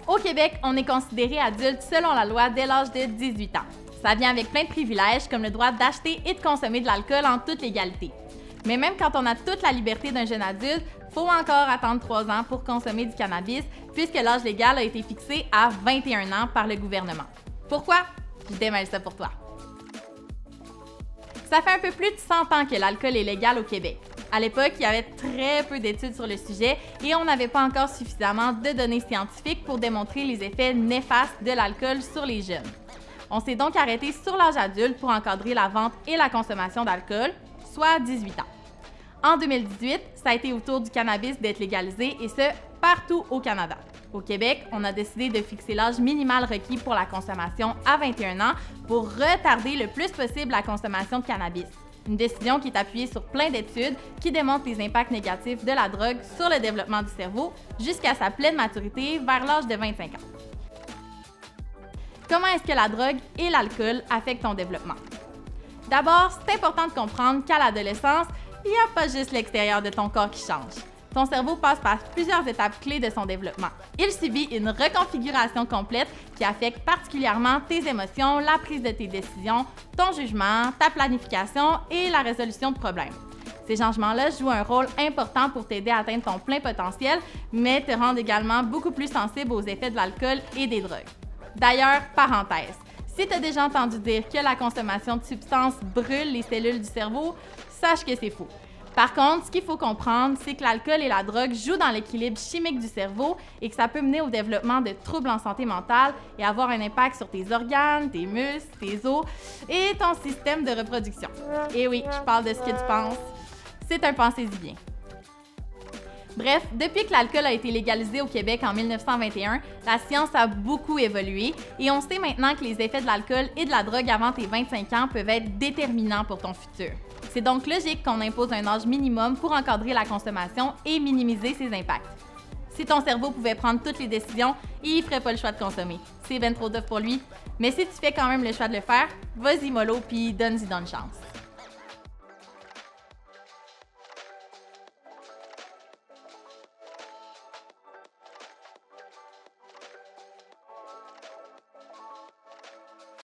Au Québec, on est considéré adulte selon la loi dès l'âge de 18 ans. Ça vient avec plein de privilèges comme le droit d'acheter et de consommer de l'alcool en toute légalité. Mais même quand on a toute la liberté d'un jeune adulte, il faut encore attendre 3 ans pour consommer du cannabis puisque l'âge légal a été fixé à 21 ans par le gouvernement. Pourquoi? Je démêle ça pour toi. Ça fait un peu plus de 100 ans que l'alcool est légal au Québec. À l'époque, il y avait très peu d'études sur le sujet et on n'avait pas encore suffisamment de données scientifiques pour démontrer les effets néfastes de l'alcool sur les jeunes. On s'est donc arrêté sur l'âge adulte pour encadrer la vente et la consommation d'alcool, soit 18 ans. En 2018, ça a été au tour du cannabis d'être légalisé et ce, partout au Canada. Au Québec, on a décidé de fixer l'âge minimal requis pour la consommation à 21 ans pour retarder le plus possible la consommation de cannabis. Une décision qui est appuyée sur plein d'études qui démontrent les impacts négatifs de la drogue sur le développement du cerveau jusqu'à sa pleine maturité vers l'âge de 25 ans. Comment est-ce que la drogue et l'alcool affectent ton développement? D'abord, c'est important de comprendre qu'à l'adolescence, il n'y a pas juste l'extérieur de ton corps qui change. Ton cerveau passe par plusieurs étapes clés de son développement. Il subit une reconfiguration complète qui affecte particulièrement tes émotions, la prise de tes décisions, ton jugement, ta planification et la résolution de problèmes. Ces changements-là jouent un rôle important pour t'aider à atteindre ton plein potentiel, mais te rendent également beaucoup plus sensible aux effets de l'alcool et des drogues. D'ailleurs, parenthèse, si tu as déjà entendu dire que la consommation de substances brûle les cellules du cerveau, sache que c'est faux. Par contre, ce qu'il faut comprendre, c'est que l'alcool et la drogue jouent dans l'équilibre chimique du cerveau et que ça peut mener au développement de troubles en santé mentale et avoir un impact sur tes organes, tes muscles, tes os et ton système de reproduction. Et oui, je parle de ce que tu penses. C'est un pensez-y bien. Bref, depuis que l'alcool a été légalisé au Québec en 1921, la science a beaucoup évolué et on sait maintenant que les effets de l'alcool et de la drogue avant tes 25 ans peuvent être déterminants pour ton futur. C'est donc logique qu'on impose un âge minimum pour encadrer la consommation et minimiser ses impacts. Si ton cerveau pouvait prendre toutes les décisions, il ne ferait pas le choix de consommer. C'est ben trop tough pour lui. Mais si tu fais quand même le choix de le faire, vas-y mollo puis donne-y une chance.